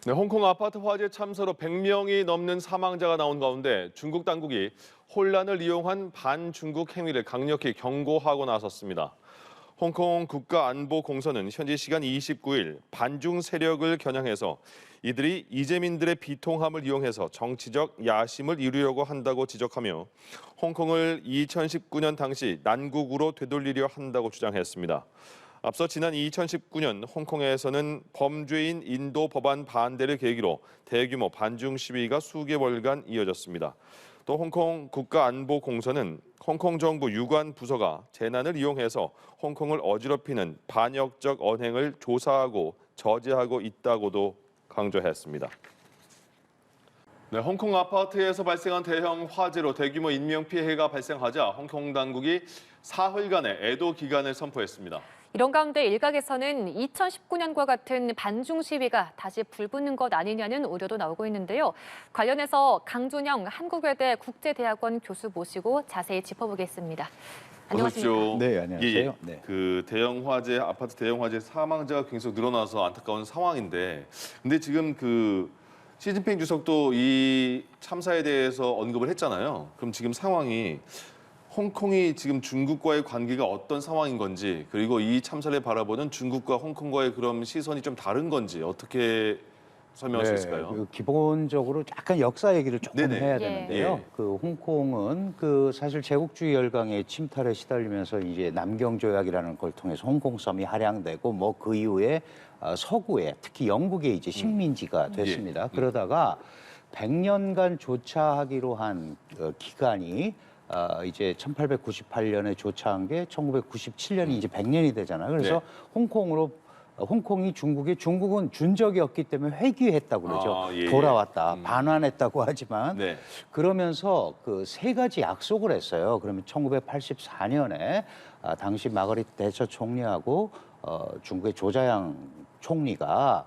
네, 홍콩 아파트 화재 참사로 100명이 넘는 사망자가 나온 가운데 중국 당국이 혼란을 이용한 반중국 행위를 강력히 경고하고 나섰습니다. 홍콩 국가안보공서는 현지 시간 29일 반중 세력을 겨냥해서 이들이 이재민들의 비통함을 이용해서 정치적 야심을 이루려고 한다고 지적하며 홍콩을 2019년 당시 난국으로 되돌리려 한다고 주장했습니다. 앞서 지난 2019년 홍콩에서는 범죄인 인도 법안 반대를 계기로 대규모 반중 시위가 수개월간 이어졌습니다. 또 홍콩 국가안보공서는 홍콩 정부 유관 부서가 재난을 이용해서 홍콩을 어지럽히는 반역적 언행을 조사하고 저지하고 있다고도 강조했습니다. 네, 홍콩 아파트에서 발생한 대형 화재로 대규모 인명피해가 발생하자 홍콩 당국이 사흘간의 애도 기간을 선포했습니다. 이런 가운데 일각에서는 2019년과 같은 반중 시위가 다시 불붙는 것 아니냐는 우려도 나오고 있는데요. 관련해서 강준영 한국외대 국제대학원 교수 모시고 자세히 짚어보겠습니다. 안녕하십니까? 네, 안녕하세요. 네. 그 대형 화재, 아파트 대형 화재 사망자가 계속 늘어나서 안타까운 상황인데, 근데 지금 그 시진핑 주석도 이 참사에 대해서 언급을 했잖아요. 그럼 지금 상황이 홍콩이 지금 중국과의 관계가 어떤 상황인 건지, 그리고 이 참사를 바라보는 중국과 홍콩과의 그런 시선이 좀 다른 건지 어떻게 설명할 수 있을까요? 기본적으로 약간 역사 얘기를 조금 네네. 해야 예. 되는데요. 예. 그 홍콩은 그 사실 제국주의 열강의 침탈에 시달리면서 이제 남경 조약이라는 걸 통해서 홍콩섬이 할양되고 뭐 그 이후에 서구에 특히 영국에 이제 식민지가 됐습니다. 그러다가 100년간 조차하기로 한 기간이 이제 1898년에 조차한 게 1997년이 이제 100년이 되잖아요. 그래서 네. 홍콩이 중국은 준적이었기 때문에 회귀했다고 그러죠. 예. 돌아왔다, 반환했다고 하지만 네. 그러면서 그 세 가지 약속을 했어요. 그러면 1984년에 당시 마거릿 대처 총리하고 중국의 조자양 총리가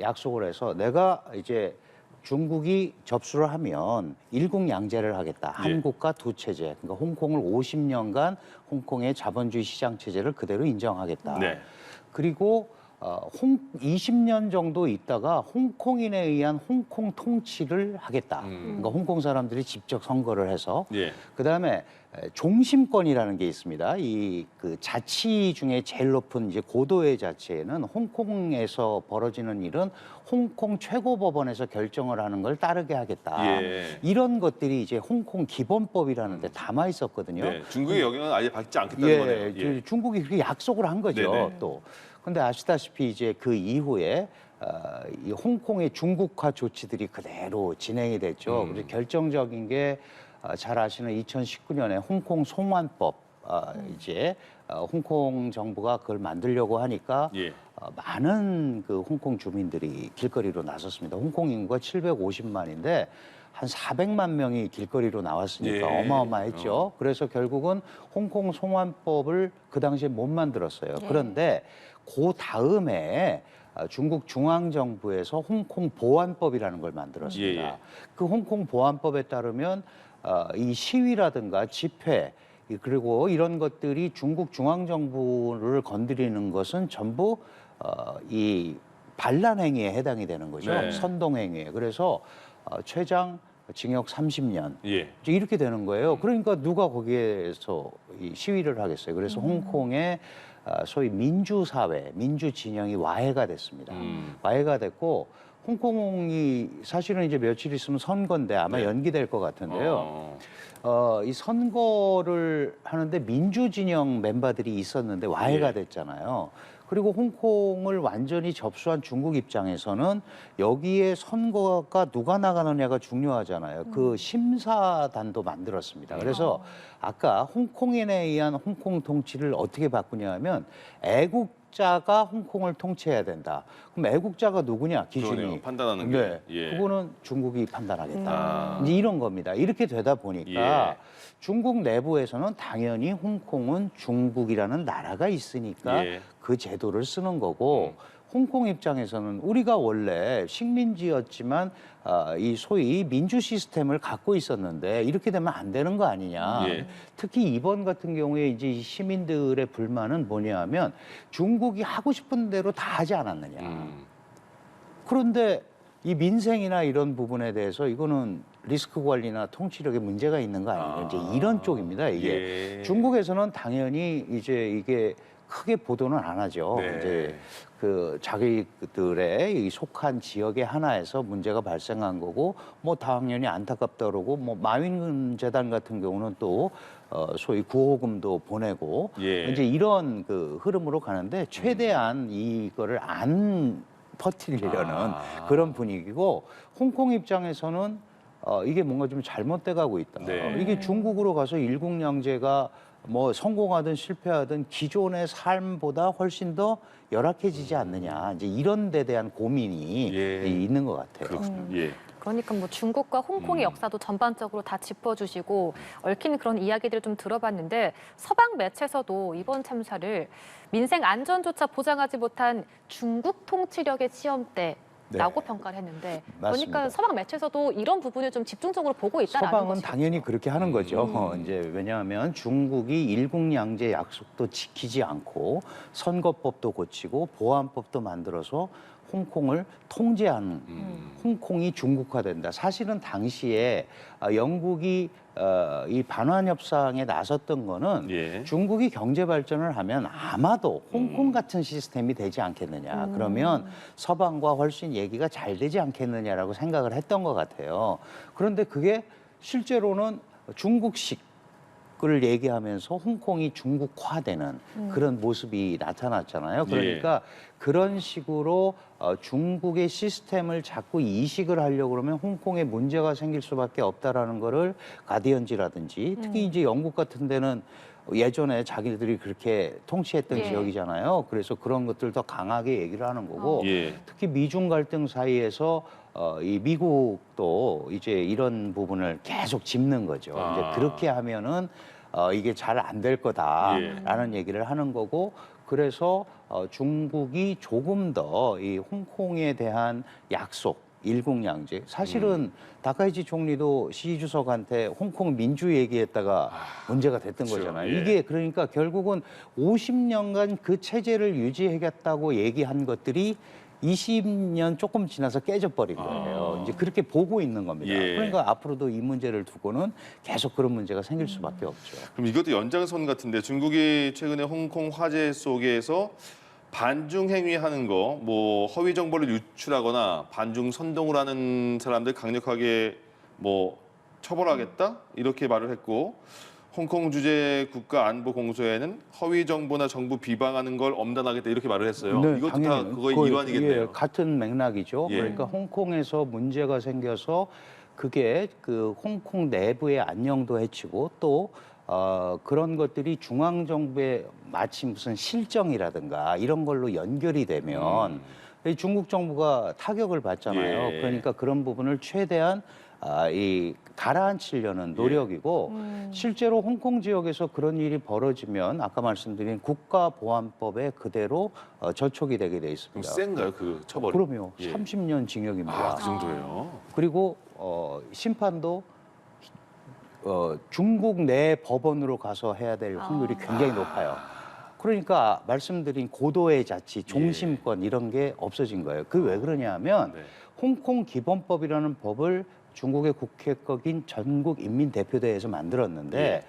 약속을 해서 내가 이제 중국이 접수를 하면 일국양제를 하겠다. 예. 한국과 두 체제. 그러니까 홍콩을 50년간 홍콩의 자본주의 시장 체제를 그대로 인정하겠다. 네. 그리고 20년 정도 있다가 홍콩인에 의한 홍콩 통치를 하겠다. 그러니까 홍콩 사람들이 직접 선거를 해서 예. 그다음에 종심권이라는 게 있습니다. 이 그 자치 중에 제일 높은 이제 고도의 자치에는 홍콩에서 벌어지는 일은 홍콩 최고법원에서 결정을 하는 걸 따르게 하겠다. 예. 이런 것들이 이제 홍콩 기본법이라는 데 담아 있었거든요. 네. 중국의 영향은 아예 받지 않겠다는 예, 거네요. 예. 중국이 그렇게 약속을 한 거죠. 네네. 또. 근데 아시다시피 이제 그 이후에 이 홍콩의 중국화 조치들이 그대로 진행이 됐죠. 그래서 결정적인 게 잘 아시는 2019년에 홍콩 송환법 이제 홍콩 정부가 그걸 만들려고 하니까 예. 많은 그 홍콩 주민들이 길거리로 나섰습니다. 홍콩 인구가 750만인데 한 400만 명이 길거리로 나왔으니까 예. 어마어마했죠. 그래서 결국은 홍콩 송환법을 그 당시에 못 만들었어요. 그런데 그 다음에 중국 중앙정부에서 홍콩 보안법이라는 걸 만들었습니다. 예. 그 홍콩 보안법에 따르면 이 시위라든가 집회 그리고 이런 것들이 중국 중앙정부를 건드리는 것은 전부 이 반란 행위에 해당이 되는 거죠. 네. 선동 행위에. 그래서 최장 징역 30년 예. 이제 이렇게 되는 거예요. 그러니까 누가 거기에서 이 시위를 하겠어요. 그래서 홍콩의 소위 민주사회, 민주진영이 와해가 됐습니다. 와해가 됐고 홍콩이 사실은 이제 며칠 있으면 선거인데 아마 네. 연기될 것 같은데요. 이 선거를 하는데 민주진영 멤버들이 있었는데 와해가 예. 됐잖아요. 그리고 홍콩을 완전히 접수한 중국 입장에서는 여기에 선거가 누가 나가느냐가 중요하잖아요. 그 심사단도 만들었습니다. 그래서 아까 홍콩인에 의한 홍콩 통치를 어떻게 바꾸냐면 애국자가 홍콩을 통치해야 된다. 그럼 애국자가 누구냐 기준이. 그러네요. 판단하는 게. 네, 예. 그거는 중국이 판단하겠다. 아. 이제 이런 겁니다. 이렇게 되다 보니까 예. 중국 내부에서는 당연히 홍콩은 중국이라는 나라가 있으니까 예. 그 제도를 쓰는 거고 홍콩 입장에서는 우리가 원래 식민지였지만 이 소위 민주 시스템을 갖고 있었는데 이렇게 되면 안 되는 거 아니냐. 예. 특히 이번 같은 경우에 이제 이 시민들의 불만은 뭐냐면 중국이 하고 싶은 대로 다 하지 않았느냐. 그런데 이 민생이나 이런 부분에 대해서 이거는 리스크 관리나 통치력에 문제가 있는 거 아니에요. 이제 이런 쪽입니다. 이게 예. 중국에서는 당연히 이제 이게 크게 보도는 안 하죠. 네. 이제 그 자기들의 이 속한 지역의 하나에서 문제가 발생한 거고 뭐 당연히 안타깝다 그러고 뭐 마윈 재단 같은 경우는 또 소위 구호금도 보내고 예. 이제 이런 그 흐름으로 가는데 최대한 이거를 안 퍼뜨리려는 그런 분위기고 홍콩 입장에서는 이게 뭔가 좀 잘못돼 가고 있다. 네. 이게 중국으로 가서 일국양제가 뭐 성공하든 실패하든 기존의 삶보다 훨씬 더 열악해지지 않느냐. 이제 이런 데 대한 고민이 예. 있는 것 같아요. 그렇군요. 예. 그러니까 뭐 중국과 홍콩의 역사도 전반적으로 다 짚어주시고 얽힌 그런 이야기들을 좀 들어봤는데 서방 매체에서도 이번 참사를 민생 안전조차 보장하지 못한 중국 통치력의 시험대 라고 평가를 했는데 맞습니다. 그러니까 서방 매체에서도 이런 부분을 좀 집중적으로 보고 있다는 서방은 거죠. 당연히 그렇게 하는 거죠. 이제 왜냐하면 중국이 일국양제 약속도 지키지 않고 선거법도 고치고 보안법도 만들어서 홍콩을 통제하는 홍콩이 중국화된다. 사실은 당시에 영국이 이 반환 협상에 나섰던 거는 예. 중국이 경제 발전을 하면 아마도 홍콩 같은 시스템이 되지 않겠느냐. 그러면 서방과 훨씬 얘기가 잘 되지 않겠느냐라고 생각을 했던 것 같아요. 그런데 그게 실제로는 중국식 을 얘기하면서 홍콩이 중국화되는 그런 모습이 나타났잖아요. 그러니까 그런 식으로 중국의 시스템을 자꾸 이식을 하려고 그러면 홍콩에 문제가 생길 수밖에 없다라는 거를 가디언지라든지 특히 이제 영국 같은 데는 예전에 자기들이 그렇게 통치했던 예. 지역이잖아요. 그래서 그런 것들 더 강하게 얘기를 하는 거고 예. 특히 미중 갈등 사이에서 이 미국도 이제 이런 부분을 계속 짚는 거죠. 이제 그렇게 하면은 이게 잘 안 될 거다라는 얘기를 하는 거고 그래서 중국이 조금 더 이 홍콩에 대한 약속 일국양제 사실은 다카이치 총리도 시 주석한테 홍콩 민주 얘기했다가 문제가 됐던 그렇죠. 거잖아요. 예. 이게 그러니까 결국은 50년간 그 체제를 유지하겠다고 얘기한 것들이 20년 조금 지나서 깨져버린 거예요. 이제 그렇게 보고 있는 겁니다. 예. 그러니까 앞으로도 이 문제를 두고는 계속 그런 문제가 생길 수밖에 없죠. 그럼 이것도 연장선 같은데 중국이 최근에 홍콩 화재 속에서 반중 행위하는 거, 뭐 허위 정보를 유출하거나 반중 선동을 하는 사람들 강력하게 뭐 처벌하겠다 이렇게 말을 했고 홍콩 주재 국가안보공소에는 허위 정보나 정부 비방하는 걸 엄단하겠다 이렇게 말을 했어요. 이것도 다 당연히 그거의 거의, 일환이겠네요. 예, 같은 맥락이죠. 예. 그러니까 홍콩에서 문제가 생겨서 그게 그 홍콩 내부의 안녕도 해치고 또 그런 것들이 중앙 정부의 마치 무슨 실정이라든가 이런 걸로 연결이 되면 이 중국 정부가 타격을 받잖아요. 예. 그러니까 그런 부분을 최대한 이 가라앉히려는 노력이고 실제로 홍콩 지역에서 그런 일이 벌어지면 아까 말씀드린 국가보안법에 그대로 저촉이 되게 돼 그럼 있습니다. 센가요 그 처벌이? 그럼요. 예. 30년 징역입니다. 그 정도예요. 그리고 심판도 중국 내 법원으로 가서 해야 될 확률이 굉장히 높아요. 그러니까 말씀드린 고도의 자치, 종심권 이런 게 없어진 거예요. 그 왜 그러냐면 네. 홍콩 기본법이라는 법을 중국의 국회법인 전국인민대표대회에서 만들었는데 예.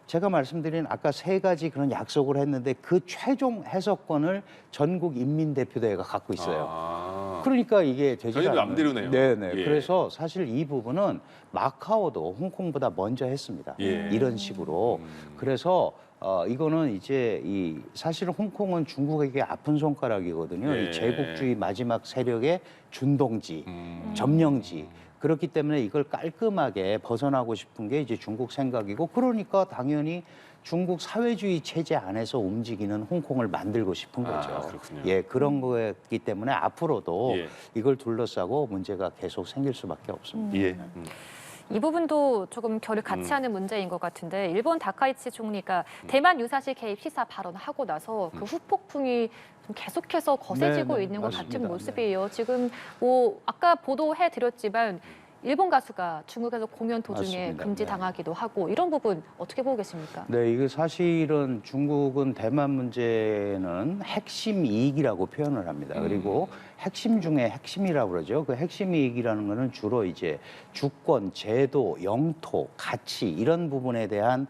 제가 말씀드린 아까 세 가지 그런 약속을 했는데 그 최종 해석권을 전국인민대표대회가 갖고 있어요. 그러니까 이게 되지 전혀 않는. 남대로네요. 네네. 예. 그래서 사실 이 부분은 마카오도 홍콩보다 먼저 했습니다. 예. 이런 식으로. 그래서 이거는 이제 이 사실 홍콩은 중국에게 아픈 손가락이거든요. 예. 이 제국주의 마지막 세력의 준동지, 점령지. 그렇기 때문에 이걸 깔끔하게 벗어나고 싶은 게 이제 중국 생각이고 그러니까 당연히 중국 사회주의 체제 안에서 움직이는 홍콩을 만들고 싶은 거죠. 그렇군요. 예, 그런 거였기 때문에 앞으로도 예. 이걸 둘러싸고 문제가 계속 생길 수밖에 없습니다. 예. 이 부분도 조금 결을 같이 하는 문제인 것 같은데 일본 다카이치 총리가 대만 유사시 개입 시사 발언하고 나서 그 후폭풍이 좀 계속해서 거세지고 네, 있는 것 맞습니다. 같은 모습이에요. 지금 뭐 아까 보도해 드렸지만 일본 가수가 중국에서 공연 도중에 맞습니다. 금지당하기도 하고 이런 부분 어떻게 보고 계십니까? 네, 이게 사실은 중국은 대만 문제는 핵심 이익이라고 표현을 합니다. 그리고 핵심 중에 핵심이라고 그러죠. 그 핵심 이익이라는 거는 주로 이제 주권, 제도, 영토, 가치 이런 부분에 대한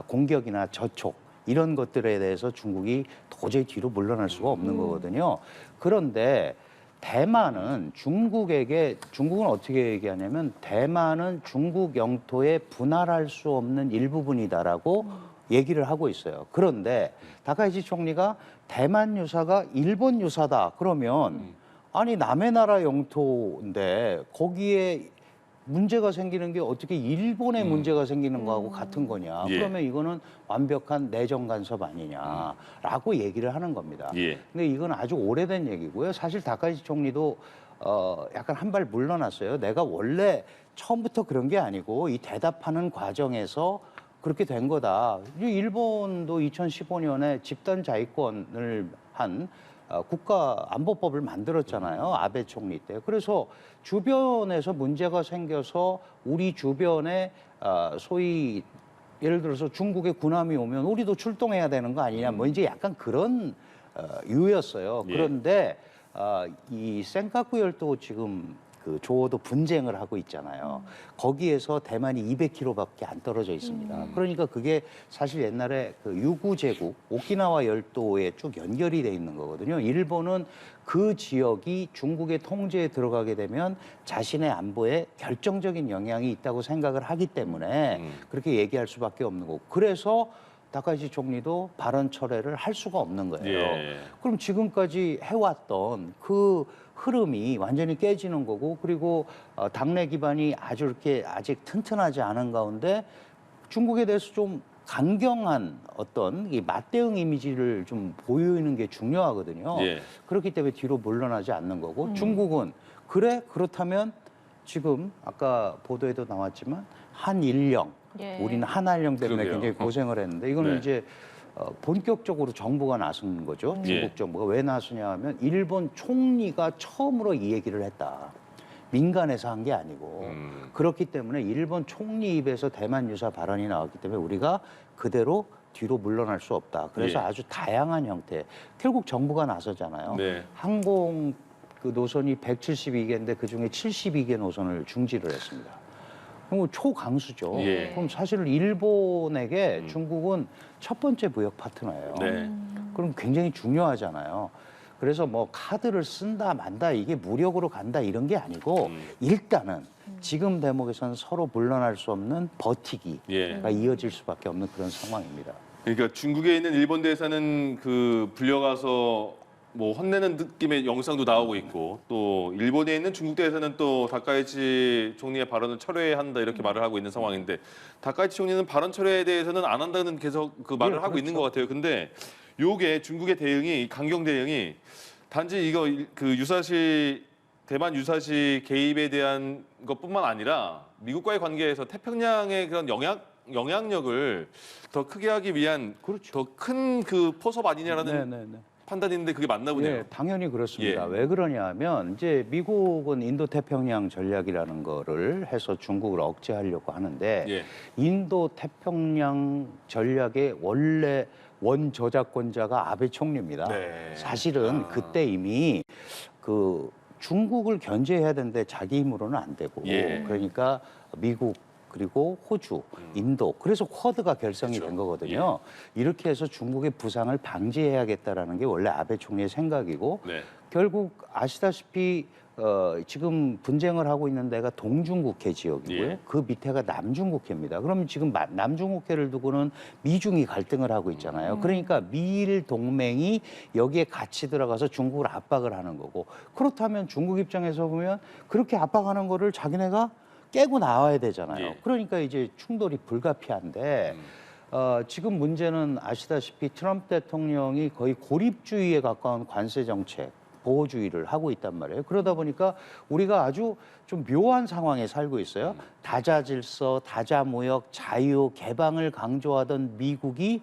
공격이나 저촉 이런 것들에 대해서 중국이 도저히 뒤로 물러날 수가 없는 거거든요. 그런데 대만은 중국은 어떻게 얘기하냐면 대만은 중국 영토에 분할할 수 없는 일부분이다라고 얘기를 하고 있어요. 그런데 다카이치 총리가 대만 유사가 일본 유사다 그러면 아니 남의 나라 영토인데 거기에 문제가 생기는 게 어떻게 일본에 문제가 생기는 거하고 같은 거냐. 예. 그러면 이거는 완벽한 내정 간섭 아니냐라고 얘기를 하는 겁니다. 예. 근데 이건 아주 오래된 얘기고요. 사실 다카이치 총리도 약간 한 발 물러났어요. 내가 원래 처음부터 그런 게 아니고 이 대답하는 과정에서 그렇게 된 거다. 일본도 2015년에 집단 자위권을 한 국가안보법을 만들었잖아요. 아베 총리 때. 그래서 주변에서 문제가 생겨서 우리 주변에 소위 예를 들어서 중국의 군함이 오면 우리도 출동해야 되는 거 아니냐. 뭐 이제 약간 그런 유였어요. 예. 그런데 이 센카쿠 열도 지금 그 조어도 분쟁을 하고 있잖아요. 거기에서 대만이 200km밖에 안 떨어져 있습니다. 그러니까 그게 사실 옛날에 그 유구 제국 오키나와 열도에 쭉 연결이 돼 있는 거거든요. 일본은 그 지역이 중국의 통제에 들어가게 되면 자신의 안보에 결정적인 영향이 있다고 생각을 하기 때문에 그렇게 얘기할 수밖에 없는 거고. 그래서 다카이치 총리도 발언 철회를 할 수가 없는 거예요. 예. 그럼 지금까지 해왔던 그 흐름이 완전히 깨지는 거고, 그리고 당내 기반이 아주 이렇게 아직 튼튼하지 않은 가운데 중국에 대해서 좀 강경한 어떤 이 맞대응 이미지를 좀 보이는 게 중요하거든요. 예. 그렇기 때문에 뒤로 물러나지 않는 거고, 중국은 그렇다면 지금 아까 보도에도 나왔지만 한일령, 예. 우리는 한한령 때문에 그러게요. 굉장히 고생을 했는데 이거는 네. 이제 본격적으로 정부가 나선 거죠. 예. 중국 정부가 왜 나서냐 하면 일본 총리가 처음으로 이 얘기를 했다. 민간에서 한 게 아니고 그렇기 때문에 일본 총리 입에서 대만 유사 발언이 나왔기 때문에 우리가 그대로 뒤로 물러날 수 없다. 그래서 예. 아주 다양한 형태. 결국 정부가 나서잖아요. 네. 항공 그 노선이 172개인데 그중에 72개 노선을 중지를 했습니다. 그럼 초강수죠. 예. 그럼 사실 일본에게 중국은 첫 번째 무역 파트너예요. 네. 그럼 굉장히 중요하잖아요. 그래서 뭐 카드를 쓴다 만다 이게 무력으로 간다 이런 게 아니고 일단은 지금 대목에서는 서로 물러날 수 없는 버티기가 예. 이어질 수밖에 없는 그런 상황입니다. 그러니까 중국에 있는 일본 대사는 그 불려가서 뭐 혼내는 느낌의 영상도 나오고 있고, 또 일본에 있는 중국 대사는 또 다카이치 총리의 발언을 철회한다 이렇게 말을 하고 있는 상황인데, 다카이치 총리는 발언 철회에 대해서는 안 한다는 계속 그 말을 예, 하고 있는 그렇죠. 것 같아요. 근데 요게 중국의 대응이, 강경 대응이 단지 이거 그 유사시 대만 유사시 개입에 대한 것뿐만 아니라 미국과의 관계에서 태평양의 그런 영향력을 더 크게 하기 위한 그렇죠. 더 큰 그 포섭 아니냐라는 네네네. 판단인데 그게 맞나 보네요. 예, 당연히 그렇습니다. 예. 왜 그러냐면 이제 미국은 인도 태평양 전략이라는 거를 해서 중국을 억제하려고 하는데 예. 인도 태평양 전략의 원래 원 저작권자가 아베 총리입니다. 네. 사실은 그때 이미 그 중국을 견제해야 되는데 자기 힘으로는 안 되고 예. 그러니까 미국 그리고 호주, 인도 그래서 쿼드가 결성이 그렇죠. 된 거거든요. 이렇게 해서 중국의 부상을 방지해야겠다라는 게 원래 아베 총리의 생각이고 네. 결국 아시다시피 지금 분쟁을 하고 있는 데가 동중국해 지역이고요. 예. 그 밑에가 남중국해입니다. 그럼 지금 남중국해를 두고는 미중이 갈등을 하고 있잖아요. 그러니까 미일 동맹이 여기에 같이 들어가서 중국을 압박을 하는 거고, 그렇다면 중국 입장에서 보면 그렇게 압박하는 거를 자기네가 깨고 나와야 되잖아요. 예. 그러니까 이제 충돌이 불가피한데 지금 문제는 아시다시피 트럼프 대통령이 거의 고립주의에 가까운 관세 정책, 보호주의를 하고 있단 말이에요. 그러다 보니까 우리가 아주 좀 묘한 상황에 살고 있어요. 다자질서, 다자무역, 자유, 개방을 강조하던 미국이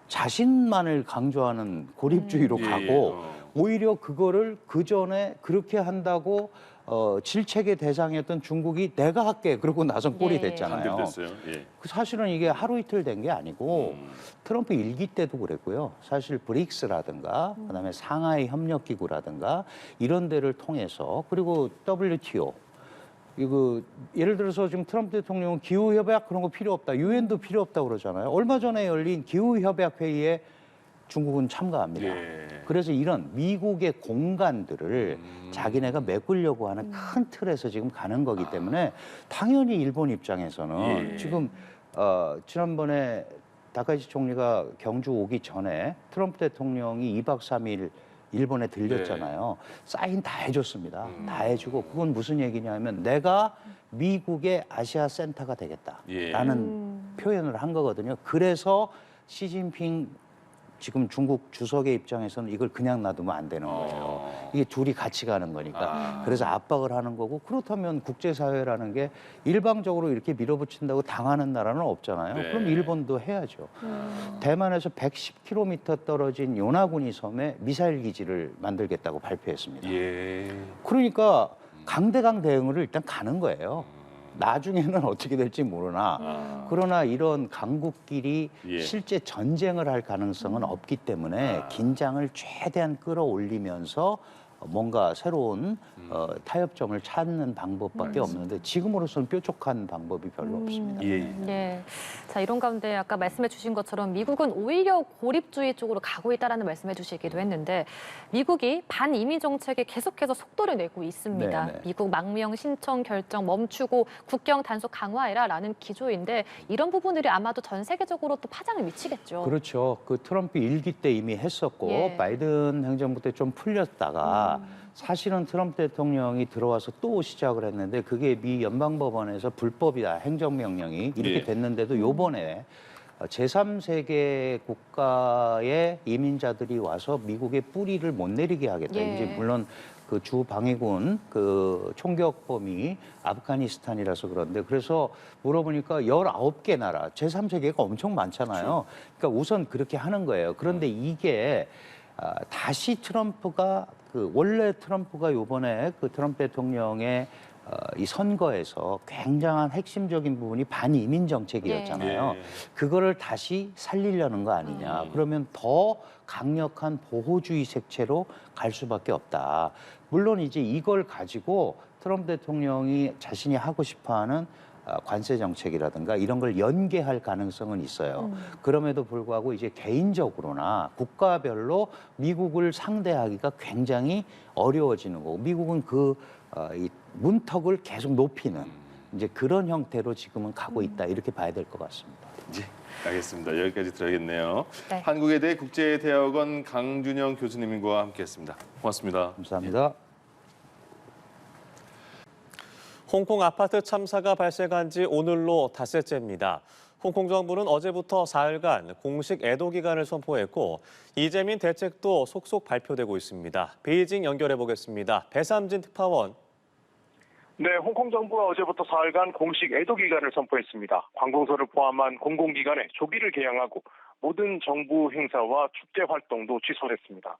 자신만을 강조하는 고립주의로 예, 가고 예. 오히려 그거를 그 전에 그렇게 한다고 질책의 대상이었던 중국이 내가 할게 그러고 나선 꼴이 예. 됐잖아요. 됐어요. 예. 그 사실은 이게 하루 이틀 된 게 아니고 트럼프 일기 때도 그랬고요. 사실 브릭스라든가 그다음에 상하이 협력기구라든가 이런 데를 통해서 그리고 WTO 이거 예를 들어서 지금 트럼프 대통령은 기후 협약 그런 거 필요 없다. 유엔도 필요 없다 그러잖아요. 얼마 전에 열린 기후 협약 회의에 중국은 참가합니다. 예. 그래서 이런 미국의 공간들을 자기네가 메꾸려고 하는 큰 틀에서 지금 가는 거기 때문에 당연히 일본 입장에서는 예. 지금 지난번에 다카이치 총리가 경주 오기 전에 트럼프 대통령이 2박 3일 일본에 들렸잖아요. 사인 다 해줬습니다. 다 해주고 그건 무슨 얘기냐면 내가 미국의 아시아 센터가 되겠다라는 표현을 한 거거든요. 그래서 시진핑 지금 중국 주석의 입장에서는 이걸 그냥 놔두면 안 되는 거예요. 이게 둘이 같이 가는 거니까. 그래서 압박을 하는 거고 그렇다면 국제사회라는 게 일방적으로 이렇게 밀어붙인다고 당하는 나라는 없잖아요. 네. 그럼 일본도 해야죠. 대만에서 110km 떨어진 요나구니 섬에 미사일 기지를 만들겠다고 발표했습니다. 예. 그러니까 강대강 대응을 일단 가는 거예요. 나중에는 어떻게 될지 모르나 그러나 이런 강국끼리 예. 실제 전쟁을 할 가능성은 없기 때문에 긴장을 최대한 끌어올리면서 뭔가 새로운 타협점을 찾는 방법밖에 없는데 지금으로서는 뾰족한 방법이 별로 없습니다. 예. 네. 자, 이런 가운데 아까 말씀해 주신 것처럼 미국은 오히려 고립주의 쪽으로 가고 있다라는 말씀해 주시기도 했는데 미국이 반이민 정책에 계속해서 속도를 내고 있습니다. 네네. 미국 망명 신청 결정 멈추고 국경 단속 강화해라라는 기조인데 이런 부분들이 아마도 전 세계적으로 또 파장을 미치겠죠. 그렇죠. 그 트럼프 일기 때 이미 했었고 예. 바이든 행정부 때 좀 풀렸다가 사실은 트럼프 대통령이 들어와서 또 시작을 했는데 그게 미 연방법원에서 불법이다 행정명령이 이렇게 예. 됐는데도 요번에 제3세계 국가의 이민자들이 와서 미국의 뿌리를 못 내리게 하겠다. 예. 이제 물론 그 주 방위군 그 총격범이 아프가니스탄이라서 그런데 그래서 물어보니까 19개 나라 제3세계가 엄청 많잖아요. 그러니까 우선 그렇게 하는 거예요. 그런데 이게 다시 트럼프가 그 원래 트럼프가 요번에 그 트럼프 대통령의 이 선거에서 굉장한 핵심적인 부분이 반이민 정책이었잖아요. 예. 그거를 다시 살리려는 거 아니냐. 그러면 더 강력한 보호주의 색채로 갈 수밖에 없다. 물론 이제 이걸 가지고 트럼프 대통령이 자신이 하고 싶어하는 관세 정책이라든가 이런 걸 연계할 가능성은 있어요. 그럼에도 불구하고 이제 개인적으로나 국가별로 미국을 상대하기가 굉장히 어려워지는 거고 미국은 이 문턱을 계속 높이는 이제 그런 형태로 지금은 가고 있다 이렇게 봐야 될 것 같습니다. 예. 알겠습니다. 여기까지 들어야겠네요. 네. 한국외대 국제대학원 강준영 교수님과 함께했습니다. 고맙습니다. 감사합니다. 홍콩 아파트 참사가 발생한 지 오늘로 닷새째입니다. 홍콩 정부는 어제부터 사흘간 공식 애도 기간을 선포했고 이재민 대책도 속속 발표되고 있습니다. 베이징 연결해 보겠습니다. 배삼진 특파원. 네, 홍콩 정부가 어제부터 사흘간 공식 애도 기간을 선포했습니다. 관공서를 포함한 공공기관에 조기를 개항하고 모든 정부 행사와 축제 활동도 취소됐습니다.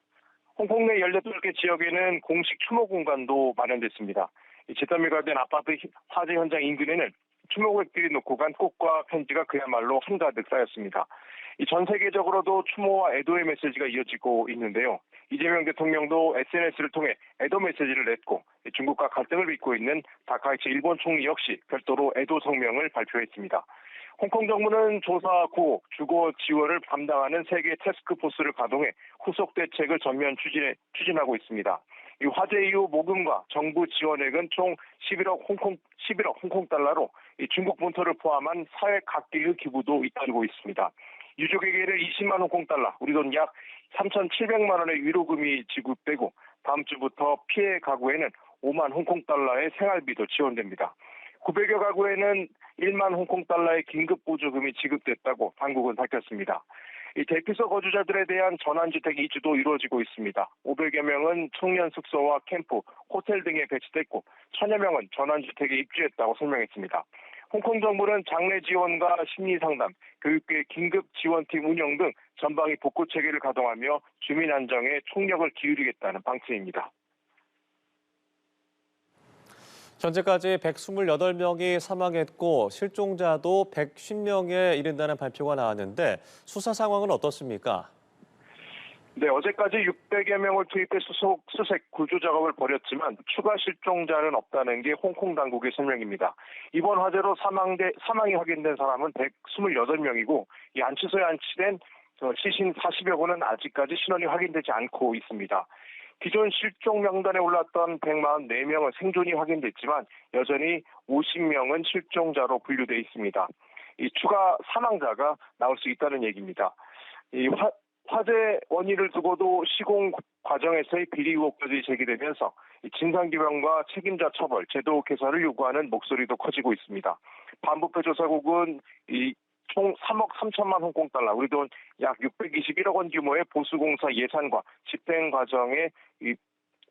홍콩 내 18개 지역에는 공식 추모 공간도 마련됐습니다. 집단미가 된 아파트 화재 현장 인근에는 추모객들이 놓고 간 꽃과 편지가 그야말로 한가득 쌓였습니다. 전 세계적으로도 추모와 애도의 메시지가 이어지고 있는데요. 이재명 대통령도 SNS를 통해 애도 메시지를 냈고 중국과 갈등을 빚고 있는 다카이치 일본 총리 역시 별도로 애도 성명을 발표했습니다. 홍콩 정부는 조사, 구호, 주거 지원을 담당하는 세계 태스크포스를 가동해 후속 대책을 전면 추진하고 있습니다. 이 화재 이후 모금과 정부 지원액은 총 11억 홍콩 달러로 중국 본토를 포함한 사회 각계의 기부도 잇따르고 있습니다. 유족에게는 20만 홍콩 달러, 우리 돈 약 3,700만 원의 위로금이 지급되고 다음 주부터 피해 가구에는 5만 홍콩 달러의 생활비도 지원됩니다. 900여 가구에는 1만 홍콩 달러의 긴급 보조금이 지급됐다고 당국은 밝혔습니다. 이 대피소 거주자들에 대한 전환주택 이주도 이루어지고 있습니다. 500여 명은 청년 숙소와 캠프, 호텔 등에 배치됐고 1000여 명은 전환주택에 입주했다고 설명했습니다. 홍콩 정부는 장례 지원과 심리 상담, 교육계 긴급 지원팀 운영 등 전방위 복구 체계를 가동하며 주민 안정에 총력을 기울이겠다는 방침입니다. 현재까지 128명이 사망했고 실종자도 150명에 이른다는 발표가 나왔는데 수사 상황은 어떻습니까? 네, 어제까지 600여 명을 투입해 수색 구조 작업을 벌였지만 추가 실종자는 없다는 게 홍콩 당국의 설명입니다. 이번 화재로 사망이 확인된 사람은 128명이고 이 안치소에 안치된 시신 40여 구는 아직까지 신원이 확인되지 않고 있습니다. 기존 실종 명단에 올랐던 144명은 생존이 확인됐지만 여전히 50명은 실종자로 분류돼 있습니다. 이 추가 사망자가 나올 수 있다는 얘기입니다. 이 화재 원인을 두고도 시공 과정에서의 비리 의혹까지 제기되면서 진상규명과 책임자 처벌, 제도 개선을 요구하는 목소리도 커지고 있습니다. 반부패 조사국은 총 3억 3천만 홍콩 달러, 우리 돈 약 621억 원 규모의 보수공사 예산과 집행 과정에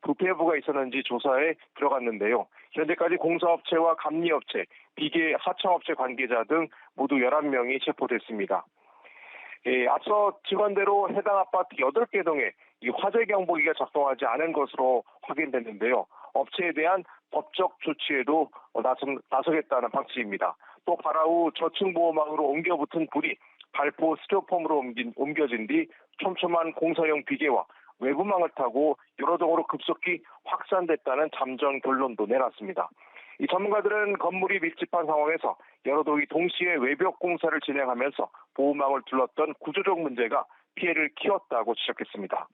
부패부가 있었는지 조사에 들어갔는데요. 현재까지 공사업체와 감리업체, 비계 하청업체 관계자 등 모두 11명이 체포됐습니다. 앞서 증언대로 해당 아파트 8개 동에 이 화재 경보기가 작동하지 않은 것으로 확인됐는데요. 업체에 대한 법적 조치에도 나서겠다는 방침입니다. 또 바라후 저층 보호망으로 옮겨붙은 불이 발포 스티로폼으로 옮겨진 뒤 촘촘한 공사용 비계와 외부망을 타고 여러 동으로 급속히 확산됐다는 잠정 결론도 내놨습니다. 이 전문가들은 건물이 밀집한 상황에서 여러 동이 동시에 외벽 공사를 진행하면서 보호망을 둘렀던 구조적 문제가 피해를 키웠다고 지적했습니다.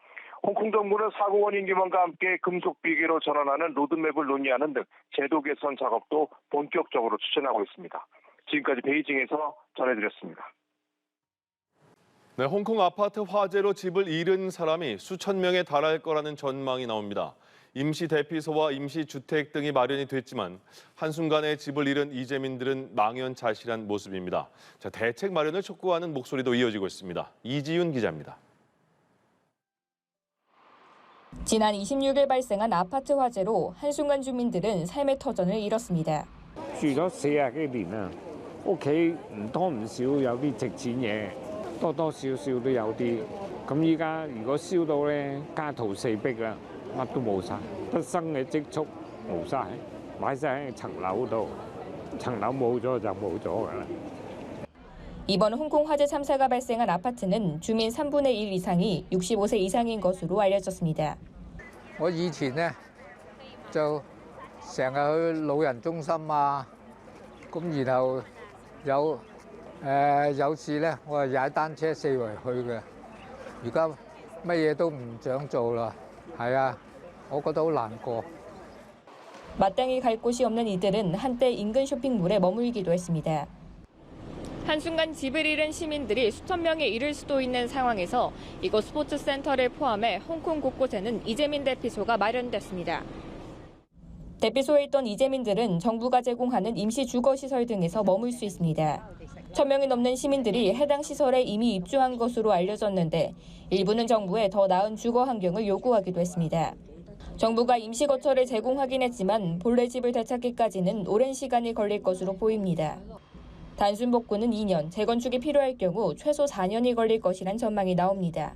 홍콩 정부는 사고 원인 규명과 함께 금속 비계로 전환하는 로드맵을 논의하는 등 제도 개선 작업도 본격적으로 추진하고 있습니다. 지금까지 베이징에서 전해드렸습니다. 네, 홍콩 아파트 화재로 집을 잃은 사람이 수천 명에 달할 거라는 전망이 나옵니다. 임시 대피소와 임시 주택 등이 마련이 됐지만 한순간에 집을 잃은 이재민들은 망연자실한 모습입니다. 자, 대책 마련을 촉구하는 목소리도 이어지고 있습니다. 이지윤 기자입니다. 지난 26일 발생한 아파트 화재로 한순간 주민들은 삶의 터전을 잃었습니다. 住咗40幾年啦，屋企唔多唔少有啲值錢嘢，多多少少都有啲。咁依家如果燒到咧，家徒四壁啦，乜都冇晒，畢生嘅積蓄冇晒，擺晒喺層樓度，層樓冇咗就冇咗㗎啦。 이번 홍콩 화재 참사가 발생한 아파트는 주민 3분의 1 이상이 65세 이상인 것으로 알려졌습니다. 我以前呢就成日去老人中心啊，咁然後有次呢我係踩單車四圍去嘅，而家乜嘢都唔想做啦，係啊，我覺得好難過。 마땅히 갈 곳이 없는 이들은 한때 인근 쇼핑몰에 머물기도 했습니다. 한순간 집을 잃은 시민들이 수천 명에 이를 수도 있는 상황에서 이곳 스포츠 센터를 포함해 홍콩 곳곳에는 이재민 대피소가 마련됐습니다. 대피소에 있던 이재민들은 정부가 제공하는 임시 주거시설 등에서 머물 수 있습니다. 1,000명이 넘는 시민들이 해당 시설에 이미 입주한 것으로 알려졌는데 일부는 정부에 더 나은 주거 환경을 요구하기도 했습니다. 정부가 임시 거처를 제공하긴 했지만 본래 집을 되찾기까지는 오랜 시간이 걸릴 것으로 보입니다. 단순 복구는 2년, 재건축이 필요할 경우 최소 4년이 걸릴 것이란 전망이 나옵니다.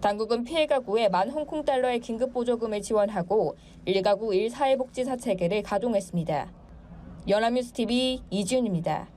당국은 피해 가구에 10,000 홍콩 달러의 긴급 보조금을 지원하고 1가구 1사회복지사 체계를 가동했습니다. 연합뉴스 TV 이지윤입니다.